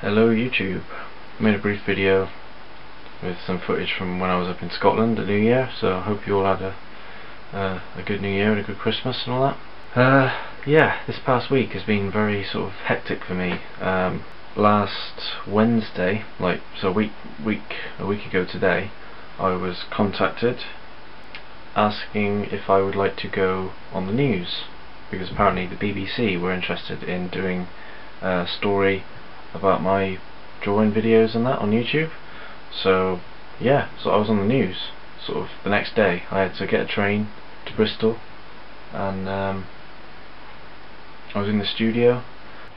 Hello YouTube. I made a brief video with some footage from when I was up in Scotland at New Year, so I hope you all had a good New Year and a good Christmas and all that. Yeah, this past week has been very sort of hectic for me. Last Wednesday, a week ago today, I was contacted asking if I would like to go on the news, because apparently the BBC were interested in doing a story about my drawing videos and that on YouTube. So yeah, so I was on the news sort of the next day. I had to get a train to Bristol, and I was in the studio.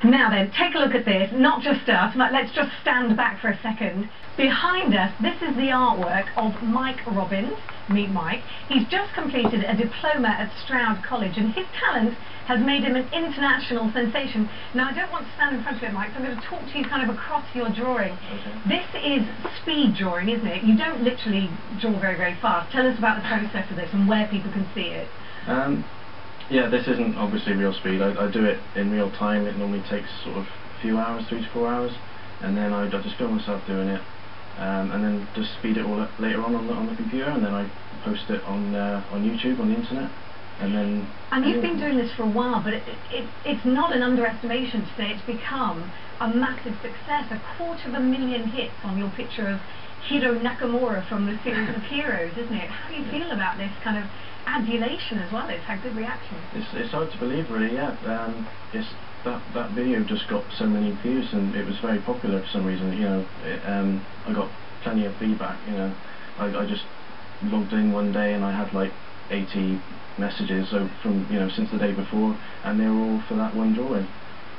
Now then, take a look at this, not just us, let's just stand back for a second. Behind us, this is the artwork of Mike Robbins, meet Mike. He's just completed a diploma at Stroud College, and his talent has made him an international sensation. Now I don't want to stand in front of it, Mike, so I'm going to talk to you kind of across your drawing. Okay. This is speed drawing, isn't it? You don't literally draw very, very fast. Tell us about the process of this and where people can see it. Yeah, this isn't obviously real speed. I do it in real time. It normally takes sort of a few hours, 3 to 4 hours, and then I just film myself doing it, and then just speed it all up later on the computer, and then I post it on YouTube, on the internet, and then... And you've been doing this for a while, but it's not an underestimation to say it's become a massive success. 250,000 hits on your picture of Hiro Nakamura from the series of Heroes, isn't it? How do you feel about this kind of adulation as well? It's had good reaction. It's hard to believe, really. Yeah, that video just got so many views, and it was very popular for some reason. You know, I got plenty of feedback. You know, I just logged in one day and I had like 80 messages from since the day before, and they were all for that one drawing.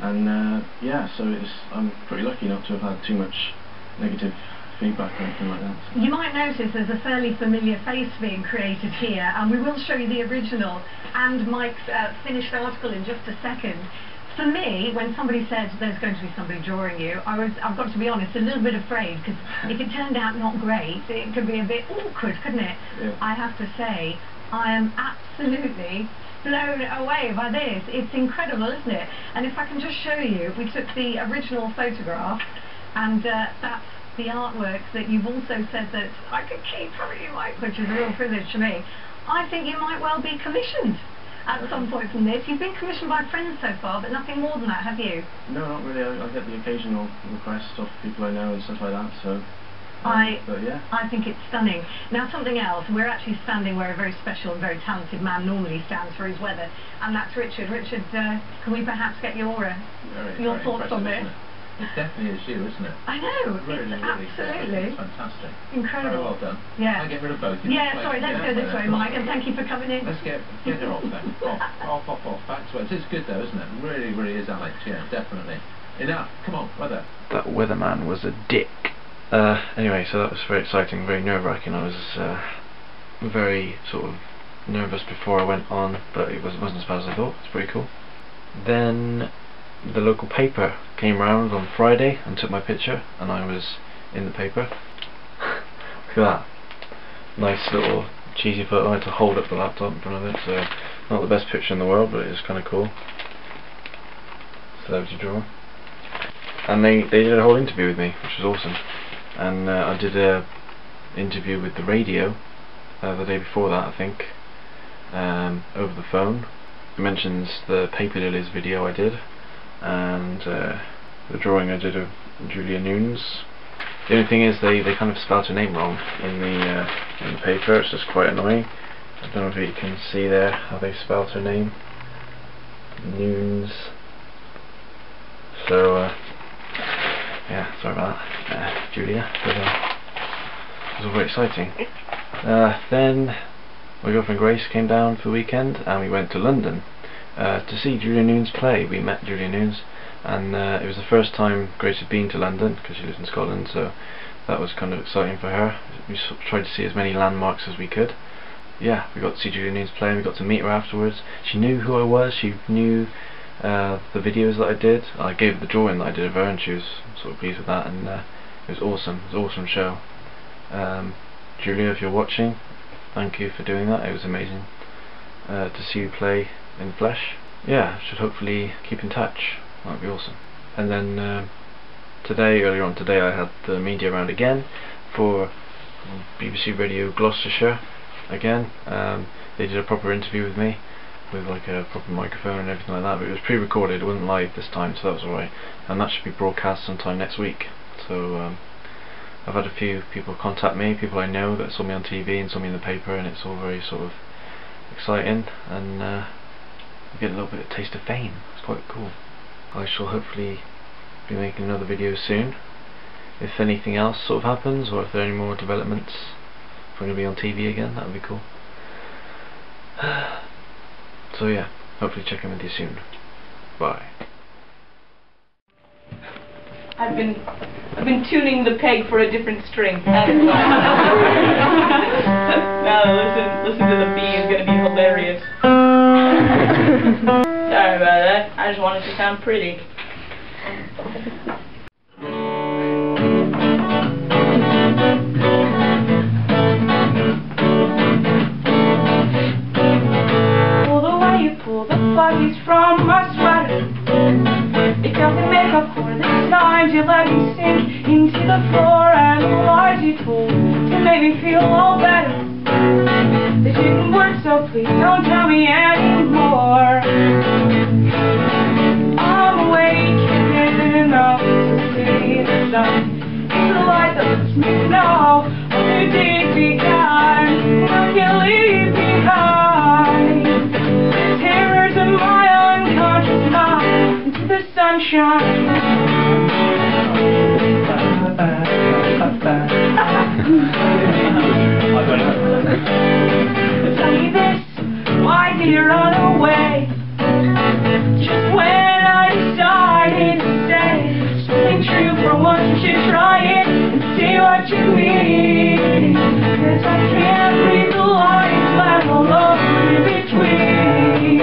And yeah, so I'm pretty lucky not to have had too much negative feedback or anything like that. So. You might notice there's a fairly familiar face being created here, and we will show you the original and Mike's finished article in just a second. For me, when somebody said there's going to be somebody drawing you, I've got to be honest, a little bit afraid, because if it turned out not great, it could be a bit awkward, couldn't it? Yeah. I have to say, I am absolutely blown away by this. It's incredible, isn't it? And if I can just show you, we took the original photograph, and that's the artwork that you've also said that I could keep from you, Mike, which is a real privilege to me. I think you might well be commissioned at some point from this. You've been commissioned by friends so far, but nothing more than that, have you? No, not really. I get the occasional requests of people I know and stuff like that, so... but yeah. I think it's stunning. Now something else, we're actually standing where a very special and very talented man normally stands for his weather, and that's Richard. Richard, can we perhaps get your thoughts on this? It definitely is you, isn't it? I know, really, absolutely. It's fantastic. Incredible. Very well done. Yeah. Can I get rid of both? Yeah, sorry, let's go this way, Mike, and thank you for coming in. Let's get her off then. Off. Back to it. It's good though, isn't it? Really, really is, Alex. Yeah, definitely. Enough. Come on, weather. That weatherman was a dick. Anyway, so that was very exciting, very nerve-wracking. I was very sort of nervous before I went on, but it wasn't as bad as I thought. It's pretty cool. Then the local paper came round on Friday and took my picture, and I was in the paper. Look at that. Nice little cheesy photo. I had to hold up the laptop in front of it, so not the best picture in the world, but it is kind of cool. Celebrity drawer. And they did a whole interview with me, which was awesome. And I did a interview with the radio the day before that, I think, over the phone. It mentions the Paper Lilies video I did, and the drawing I did of Julia Nunes. The only thing is they kind of spelled her name wrong in the paper. It's just quite annoying. I don't know if you can see there how they spelled her name. Nunes. So yeah, sorry about that, Julia. But it was all very exciting. Then my girlfriend Grace came down for the weekend, and we went to London to see Julia Nunes play. We met Julia Nunes, and it was the first time Grace had been to London, because she lives in Scotland, so that was kind of exciting for her. We sort of tried to see as many landmarks as we could. Yeah, we got to see Julia Nunes play, and we got to meet her afterwards. She knew who I was, she knew the videos that I did. I gave her the drawing that I did of her, and she was sort of pleased with that, and it was awesome. It was an awesome show. Julia, if you're watching, thank you for doing that. It was amazing to see you play in the flesh. Yeah, should hopefully keep in touch. That would be awesome. And then earlier on today, I had the media around again for BBC Radio Gloucestershire again. They did a proper interview with me, with like a proper microphone and everything like that, but it was pre-recorded, it wasn't live this time, so that was alright, and that should be broadcast sometime next week. So I've had a few people contact me, people I know that saw me on TV and saw me in the paper, and it's all very sort of exciting, and you get a little bit of taste of fame. It's quite cool. I shall hopefully be making another video soon. If anything else sort of happens, or if there are any more developments, if I'm going to be on TV again, that would be cool. So yeah, hopefully check in with you soon. Bye. I've been tuning the peg for a different string. Now listen to the B is gonna be hilarious. Sorry about that. I just wanted to sound pretty. Pull the way you pull the fuzzies from my sweater. It doesn't make up for the times you let me sink into the floor, and the lies you told to make me feel all better. They didn't work, so please don't tell me anymore. I'm waking up to see the sun. It's the light that lets me know a new day's begun. I can leave behind the terrors of my unconscious mind into the sunshine. Tell me this, why did you run away? Just when I decided to say something true for once, you should try it and see what you mean. 'Cause I can't read the lines, let alone in between.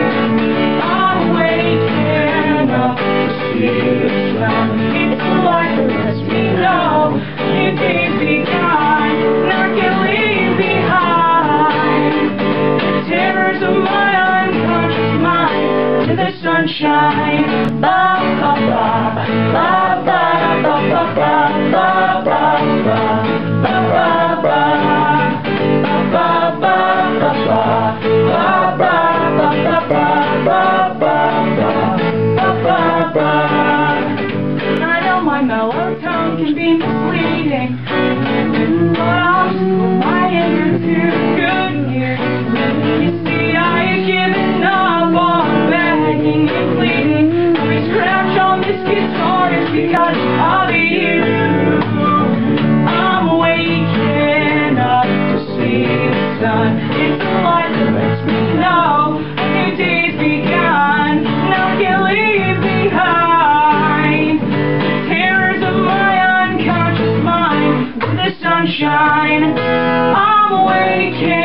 I'm waking up to see the sun. It's the light that lets me know new days begun, and I can leave behind the terrors of my unconscious mind to the sunshine. Ba ba ba ba ba ba ba ba ba ba ba ba ba I know my mellow tone can be misleading, but I'll just put my ear to good ears. You see, I ain't giving up on begging and pleading. Every scratch on this guitar is because of you. I'm waking up to see the sun. It's the light that lets me know a new day's begun. Now I can leave behind the terrors of my unconscious mind to the sunshine. I'm waking